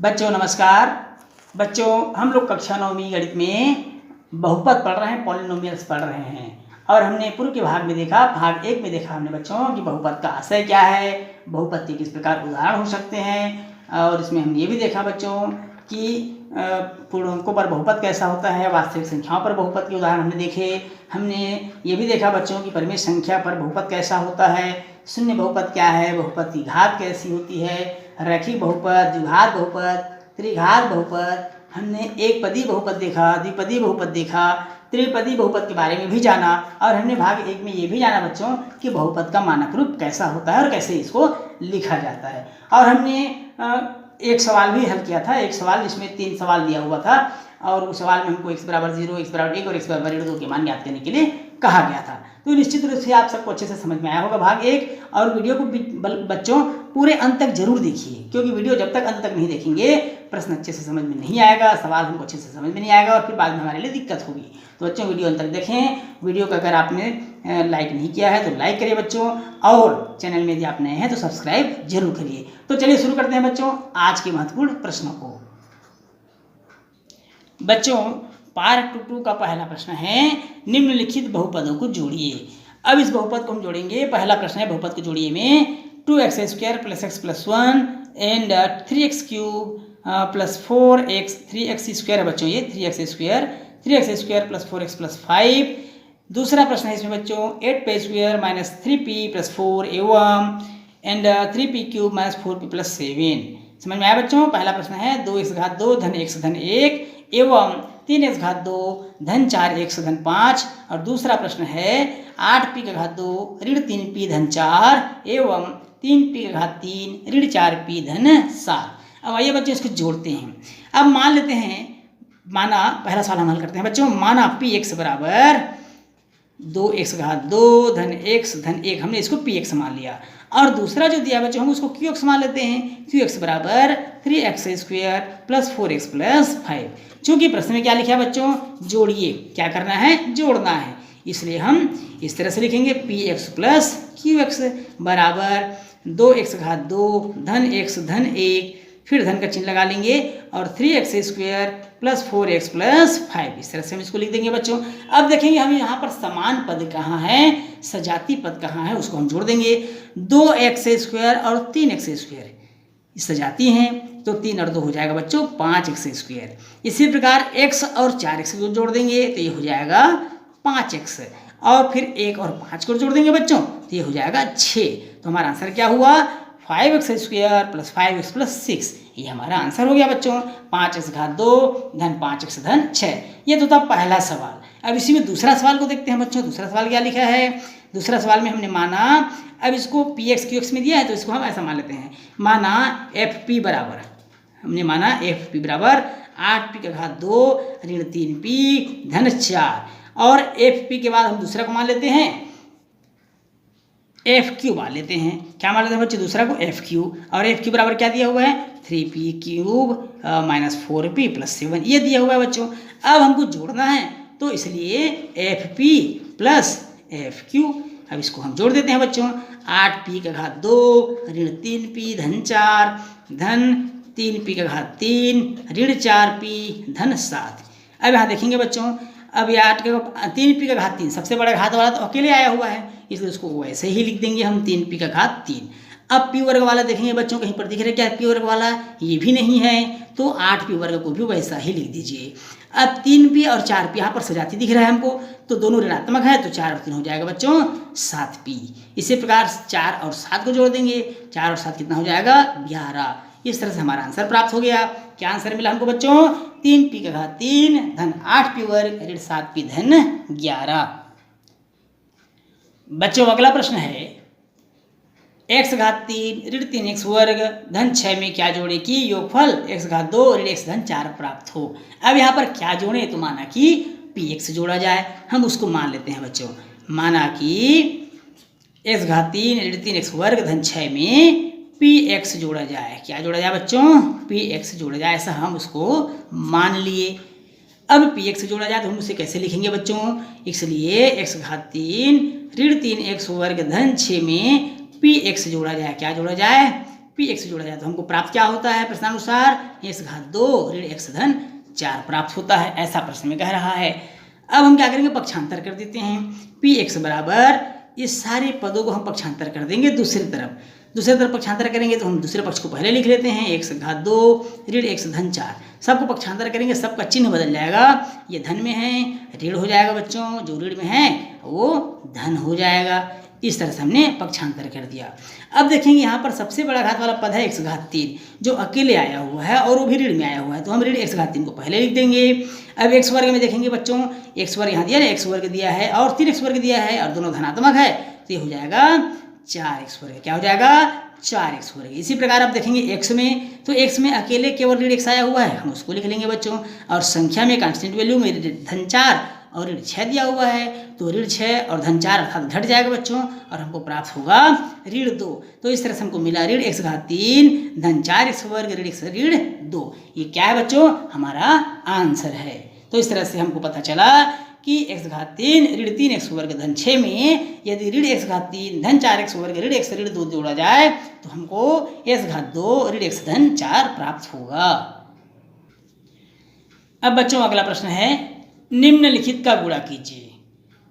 बच्चों नमस्कार। बच्चों हम लोग कक्षा 9वीं गणित में बहुपद पढ़ रहे हैं, पॉलिनोमियल्स पढ़ रहे हैं। और हमने पूर्व के भाग में देखा, भाग 1 में देखा हमने बच्चों कि बहुपद का आशय क्या है, बहुपद के किस प्रकार उदाहरण हो सकते हैं। और इसमें हमने ये भी देखा बच्चों कि पूर्णांकों पर बहुपद कैसा होता है, वास्तविक संख्याओं पर बहुपद के उदाहरण हमने देखे। हमने ये भी देखा बच्चों कि परिमेय संख्या पर बहुपद कैसा होता है, शून्य बहुपद क्या है, बहुपद की घात कैसी होती है, रैखिक बहुपद, द्विघात बहुपद, त्रिघात बहुपद। हमने एक पदी बहुपद देखा, द्विपदी बहुपद देखा, त्रिपदी बहुपद के बारे में भी जाना। और हमने भाग 1 में ये भी जाना बच्चों कि बहुपद का मानक रूप कैसा होता है और कैसे इसको लिखा जाता है। और हमने एक सवाल भी हल किया था, एक सवाल जिसमें 3 सवाल दिया हुआ था और उस सवाल में हमको x बराबर 0, x बराबर 1 और x बराबर 2 के मान ज्ञात करने के लिए कहा गया था। तो निश्चित रूप से आप सबको अच्छे से समझ में आया होगा भाग 1। और वीडियो को बच्चों पूरे अंत तक जरूर देखिए, क्योंकि वीडियो जब तक अंत तक नहीं देखेंगे प्रश्न अच्छे से समझ में नहीं आएगा, सवाल हमको अच्छे से समझ में नहीं आएगा और फिर बाद में हमारे लिए दिक्कत होगी। तो बच्चों वीडियो अंत तक देखें। वीडियो को अगर आपने लाइक नहीं किया है तो लाइक करिए बच्चों, और चैनल में यदि आप नए हैं तो सब्सक्राइब जरूर करिए। तो चलिए शुरू करते हैं बच्चों आज के महत्वपूर्ण प्रश्नों को। बच्चों पार्ट 2 का पहला प्रश्न है, निम्नलिखित बहुपदों को जोड़िए। अब इस बहुपद को हम जोड़ेंगे। पहला प्रश्न है बहुपद को जोड़िए में 2x² + x + 1 and 3x³ + 4x 3x² है बच्चों, ये 3x² + 4x + 5। दूसरा प्रश्न है इसमें बच्चों 8p² - 3p + 4 एवं एंड 3p³ - 4p + 7। समझ में आया बच्चों। पहला प्रश्न है 2x2 धन x धन 1 एवं 3x2 धन 4x धन 5। और दूसरा प्रश्न है 8p2 ऋण 3p धन 4 एवं 3p3 ऋण 4p धन 7। अब आइए बच्चों इसको जोड़ते हैं। अब मान लेते हैं, माना पहला सवाल हम हल करते हैं बच्चों। माना px बराबर 2x2 धन x धन 1, हमने इसको px मान लिया। और दूसरा जो दिया बच्चों हम उसको qx मान लेते हैं। qx बराबर 3x² + 4x + 5। चूंकि प्रश्न में क्या लिखा है बच्चों, जोड़िए, क्या करना है, जोड़ना है, इसलिए हम इस तरह से लिखेंगे px + qx बराबर 2x2 धन x धन 1, फिर धन का चिन्ह लगा लेंगे और 3x² + 4x + 5, इस तरह से हम इसको लिख देंगे बच्चों। अब देखेंगे हम यहाँ पर समान पद कहाँ है, सजाती पद कहाँ है, उसको हम जोड़ देंगे। 2x² और 3x² सजाती हैं तो 3 और 2 हो जाएगा बच्चों 5x²। इसी प्रकार x और 4x को जोड़ देंगे तो ये हो जाएगा 5x, और फिर 1 और 5 को जोड़ देंगे बच्चों तो ये हो जाएगा 6। तो हमारा आंसर क्या हुआ, 5x² + 5x + 6। ये हमारा आंसर हो गया बच्चों 5x2 धन 5x धन 6। ये तो था पहला सवाल। अब इसी में दूसरा सवाल को देखते हैं बच्चों। दूसरा सवाल क्या लिखा है, दूसरा सवाल में हमने माना, अब इसको px qx में दिया है तो इसको हम ऐसा मान लेते हैं। माना fp बराबर, हमने माना fp बराबर 8p2 ऋण 3p धन 4, और fp के बाद हम दूसरा को मान लेते हैं fq मान लेते हैं। क्या मान लेते हैं बच्चे, दूसरा को fq, और fq बराबर क्या दिया हुआ है 3p³ - 4p + 7, ये दिया हुआ है बच्चों। अब हमको जोड़ना है तो इसलिए fp + fq, अब इसको हम जोड़ देते हैं बच्चों। 8p2 ऋण 3p धन 4 धन 3p3 ऋण 4p धन 7। अब यहाँ देखेंगे बच्चों, अब ये 3p3 सबसे बड़ा घात वाला तो अकेले आया हुआ है, इसलिए उसको वैसे ही लिख देंगे हम 3p3। अब p वर्ग वाला देखेंगे बच्चों, कहीं पर दिख रहा है क्या p वर्ग वाला, ये भी नहीं है, तो 8p वर्ग को भी वैसा ही लिख दीजिए। अब 3p और 4p यहाँ पर सजाती दिख रहा है हमको, तो दोनों ऋणात्मक है तो 4 और 3 हो जाएगा बच्चों 7p। इसी प्रकार 4 और 7 को जोड़ देंगे, 4 और 7 कितना हो जाएगा 11। इस तरह से हमारा आंसर प्राप्त हो गया। क्या आंसर मिला हमको बच्चों, 3p3 धन 8p वर्ग ऋण 7p धन 11। बच्चों अगला प्रश्न है x3 ऋण 3x वर्ग धन 6 में क्या जोड़े कि योगफल x2 ऋण x धन 4 प्राप्त हो। अब यहाँ पर क्या जोड़े, तो माना कि px जोड़ा जाए, हम उसको मान लेते हैं बच्चों। माना कि x3 ऋण 3x वर्ग धन 6 में px जोड़ा जाए। क्या जोड़ा जाए बच्चों, px जोड़ा जाए, ऐसा हम उसको मान लिए। अब px जोड़ा जाए तो हम उसे कैसे लिखेंगे बच्चों, इसलिए x3 ऋण 3x वर्ग धन 6 में px जोड़ा जाए। क्या जोड़ा जाए, पी एक्स जोड़ा जाए तो हमको प्राप्त क्या होता है प्रश्नानुसार एक्स घात 2 ऋण एक्स धन 4 प्राप्त होता है, ऐसा प्रश्न में कह रहा है। अब हम क्या करेंगे पक्षांतर कर देते हैं। पी एक्स बराबर इस सारे पदों को हम पक्षांतर कर देंगे दूसरी तरफ पक्षांतर करेंगे तो हम दूसरे पक्ष को पहले लिख लेते हैं एक्स घात 2 ऋण एक्स धन 4। सबको पक्षांतर करेंगे सबका चिन्ह बदल जाएगा, ये धन में है ऋण हो जाएगा बच्चों, जो ऋण में है वो धन हो जाएगा। इस तरह से हमने पक्षांतर कर दिया। अब देखेंगे यहाँ पर सबसे बड़ा घात वाला पद है एक्स घात 3 जो अकेले आया हुआ है और वो भी ऋण में आया हुआ है, तो हम ऋण एक्स घात 3 को पहले लिख देंगे। अब एक्स वर्ग में देखेंगे बच्चों, एक्स वर्ग यहाँ दिया है, एक्स वर्ग दिया है और 3 एक्स वर्ग दिया है और दोनों धनात्मक है, तो ये हो जाएगा 4 एक्स वर्ग। क्या हो जाएगा 4 एक्स वर्ग। इसी प्रकार आप देखेंगे एक्स में, तो एक्स में अकेले केवल ऋण एक्स आया हुआ है, हम उसको लिख लेंगे बच्चों। और संख्या में कांस्टेंट वैल्यू में धन 4 और ऋण 6 दिया हुआ है, तो ऋण 6 और धन 4 अर्थात घट जाएगा बच्चों और हमको प्राप्त होगा ऋण 2। तो इस तरह से हमको मिला ऋण एक्स घात 3 धन 4 एक्स वर्ग ऋण 2। ये क्या है बच्चों हमारा आंसर है। तो इस तरह से हमको पता चला कि एक्स घात 3 ऋण 3 एक्स वर्ग धन 6 में यदि ऋण एक्स घात 3 धन 4 एक्स वर्ग ऋण 2 जोड़ा जाए तो हमको एक्स घात 2 ऋण एक्स धन 4 प्राप्त होगा। अब बच्चों अगला प्रश्न है निम्नलिखित का गुणा कीजिए।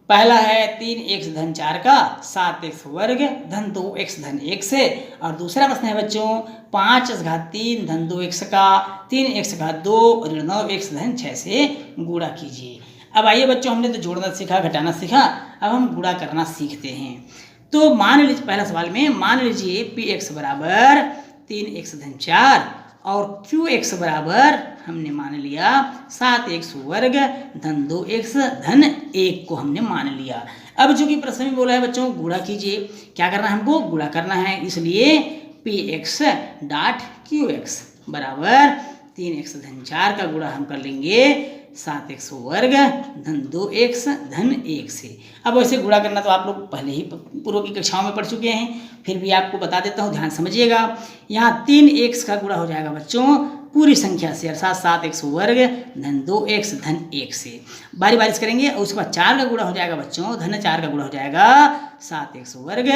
पहला है 3 एक्स धन 4 का 7 एक्स वर्ग धन 2 एक्स धन 1 से, और दूसरा प्रश्न है बच्चों 5 एक्स घात 3 धन 2 एक्स का 3 एक्स घात 2 ऋण 9 एक्स धन 6 से गुणा कीजिए। अब आइए बच्चों हमने तो जोड़ना सीखा घटाना सीखा, अब हम गुणा करना सीखते हैं। तो मान लीजिए पहला सवाल में मान लीजिए पी एक्स बराबर 3 एक्स धन 4 और क्यू एक्स बराबर हमने मान लिया 7 एक्स वर्ग धन 2 एक्स धन 1 को हमने मान लिया। अब जो कि प्रश्न में बोला है बच्चों गुणा कीजिए, क्या करना है हमको गुणा करना है, इसलिए P x dot Q x बराबर 3 एक्स धन 4 का गुणा हम कर लेंगे 7 एक्स वर्ग धन 2 एक्स धन 1 से। अब वैसे गुणा करना तो आप लोग पहले ही पूर्व की कक्षाओं में पढ़ चुके हैं, फिर भी आपको बता देता हूँ, ध्यान समझिएगा। यहाँ 3 एक्स का गुणा हो जाएगा बच्चों पूरी संख्या से अर्थात 7 एक्स वर्ग धन 2 एक्स धन 1 से। बारी बारी से करेंगे और उसके बाद 4 का गुणा हो जाएगा बच्चों, धन 4 का गुणा हो जाएगा 7 एक्स वर्ग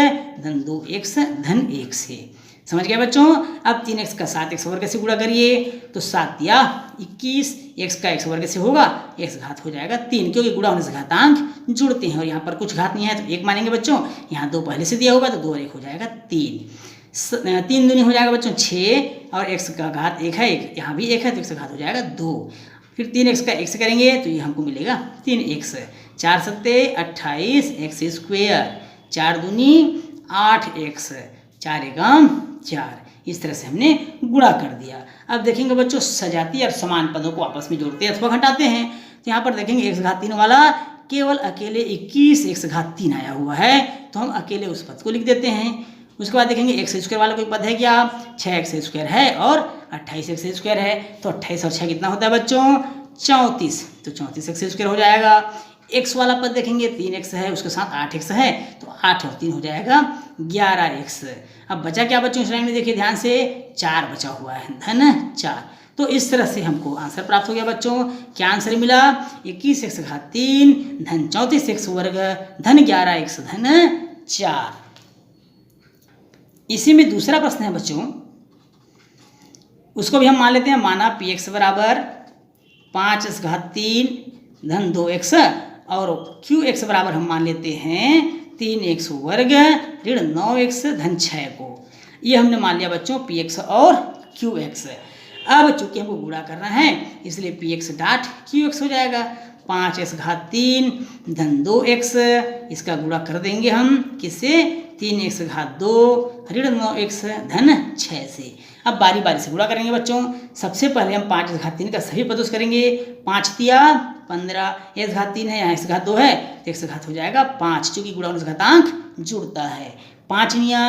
धन 2 एक्स धन 1 से। समझ गए बच्चों। अब 3 एक्स का 7 एक्स वर्ग से गुणा करिए तो 7 या 21 एक्स का एक्स वर्ग से होगा, एक्स घात हो जाएगा 3, क्योंकि गुणा होने से घातांक जुड़ते हैं और यहाँ पर कुछ घात नहीं है तो 1 मानेंगे बच्चों। यहाँ 2 पहले से दिया होगा तो 2 और 1 हो जाएगा 3। 3 दूनी हो जाएगा बच्चों 6 और एक्स का घात 1 है, यहाँ भी 1 है तो एक्स का घात हो जाएगा 2। फिर 3 एक्स का एक्स करेंगे तो ये हमको मिलेगा 3 एक्स, 4 सत्ते 28 एक्स स्क्वेयर, 4 दूनी 8 एक्स, 4 एकम 4। इस तरह से हमने गुणा कर दिया। अब देखेंगे बच्चों सजातीय और समान पदों को आपस में जोड़ते अथवा घटाते हैं, तो यहाँ पर देखेंगे एक्स घात 3 वाला केवल अकेले 21 एक्स घात 3 आया हुआ है, तो हम अकेले उस पद को लिख देते हैं। उसके बाद देखेंगे एक्स स्क्वायर वाला कोई पद है क्या, 6 एक्स स्क्वायर है और 28 एक्स स्क्वायर है, तो 28 और 6 कितना होता है बच्चों 34, तो 34 एक्स स्क्वायर हो जाएगा। एक्स वाला पद देखेंगे 3 एक्स है उसके साथ 8 एक्स है, तो 8 और 3 हो जाएगा 11 एक्स। अब बचा क्या बच्चों इस लाइन में देखिए ध्यान से, 4 बचा हुआ है धन 4। तो इस तरह से हमको आंसर प्राप्त हो गया बच्चों। क्या आंसर मिला 21 एक्स घात 3 धन 34 एक्स वर्ग धन 11 एक्स धन 4। इसी में दूसरा प्रश्न है बच्चों, उसको भी हम मान लेते हैं। माना पी एक्स बराबर 5 एक्स घात 3 धन 2 एक्स और क्यू एक्स बराबर हम मान लेते हैं 3 एक्स वर्ग ऋण 9 एक्स धन 6 को। ये हमने मान लिया बच्चों पी एक्स और क्यू एक्स। अब चूंकि हमको गुणा करना है इसलिए P x dot Q x हो जाएगा 5 एक्स घात 3 धन 2 एक्स, इसका गुणा कर देंगे हम किससे 3 एक्स घात 2 ऋण 9 एक्स धन 6 से। अब बारी बारी से गुणा करेंगे बच्चों। सबसे पहले हम 5 एक्स घात 3 का सभी पदों से करेंगे, 5 तिया 15, एक्स घात 3 है यहाँ एक्स घात 2 है तो एक्स घात हो जाएगा 5, चूँकि गुणा होने से घातांक जुड़ता है। 5 निया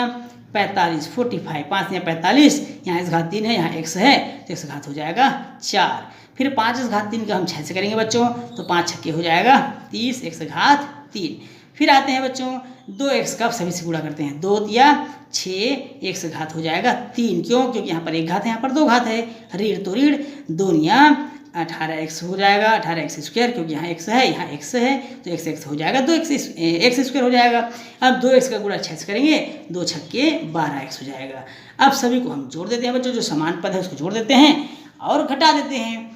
45 45, 5 निया 45, यहाँ एक्स घात 3 है यहाँ एक्स है तो एक्स घात हो जाएगा 4। फिर 5 एक्स घात 3 का हम 6 से करेंगे बच्चों, तो 5 छक्के हो जाएगा 30 एक्स घात 3। फिर आते हैं बच्चों 2 एक्स का सभी से गुणा करते हैं, 2 तिया 6 एक्स घात हो जाएगा 3, क्यों क्योंकि यहाँ पर एक घात है यहाँ पर 2 घात है, ऋण तो ऋण 2 निया 18x हो जाएगा, 18x स्क्वायर, क्योंकि यहाँ x है, यहाँ x है, तो x हो जाएगा 2x स्क्वायर हो जाएगा। अब 2x का गुणा 6 से करेंगे, 2 छक्के 12x हो जाएगा। अब सभी को हम जोड़ देते हैं बच्चों, जो समान पद है उसको जोड़ देते हैं और घटा देते हैं।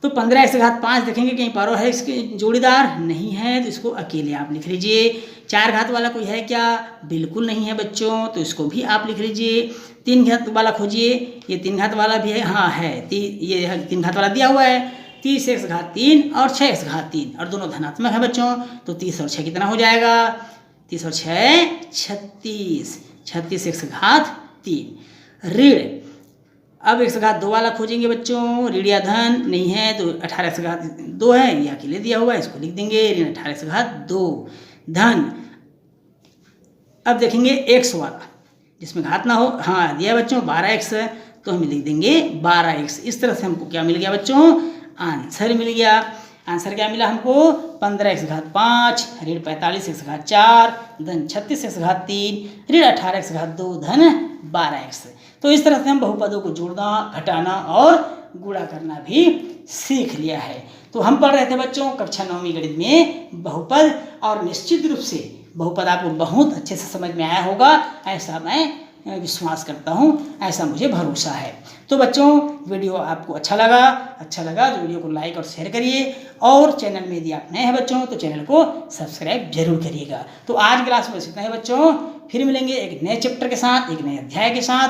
तो 15x⁵ देखेंगे कहीं पर है इसके जोड़ीदार नहीं है, तो इसको अकेले आप लिख लीजिए। 4 घात वाला कोई है क्या? बिल्कुल नहीं है बच्चों, तो इसको भी आप लिख लीजिए। 3 घात वाला खोजिए, ये 3 घात वाला भी है, हाँ है, ये 3 घात वाला दिया हुआ है। 30x⁵ और 6x⁵ और दोनों धनात्मक है बच्चों, तो 30 और 6 कितना हो जाएगा? 30 और 6 36, 36x⁵। ऋण, अब x⁵2 वाला खोजेंगे बच्चों, ऋण या धन नहीं है, तो 18x⁵2 है, ये अकेले दिया हुआ है, इसको लिख देंगे ऋण 18x⁵2। धन, अब देखेंगे x वाला जिसमें घात ना हो, हाँ दिया बच्चों 12x, तो हम लिख देंगे 12x। इस तरह से हमको क्या मिल गया बच्चों? आंसर मिल गया। आंसर क्या मिला हमको? 15x⁵5, ऋण 45x⁴, धन 36x⁵3, ऋण 18x⁵2, धन 12x। तो इस तरह से हम बहुपदों को जोड़ना, घटाना और गुणा करना भी सीख लिया है। तो हम पढ़ रहे थे बच्चों कक्षा 9वीं गणित में बहुपद, और निश्चित रूप से बहुपद आपको बहुत अच्छे से समझ में आया होगा, ऐसा मैं विश्वास करता हूँ, ऐसा मुझे भरोसा है। तो बच्चों वीडियो आपको अच्छा लगा तो वीडियो को लाइक और शेयर करिए, और चैनल में यदि आप नए हैं बच्चों तो चैनल को सब्सक्राइब जरूर करिएगा। तो आज क्लास में बस इतना है बच्चों, फिर मिलेंगे एक नए चैप्टर के साथ, एक नए अध्याय के साथ,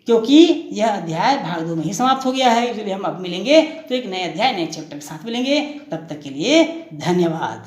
क्योंकि यह अध्याय भाग 2 में ही समाप्त हो गया है, इसलिए हम अब मिलेंगे तो एक नए अध्याय नए चैप्टर के साथ मिलेंगे। तब तक के लिए धन्यवाद।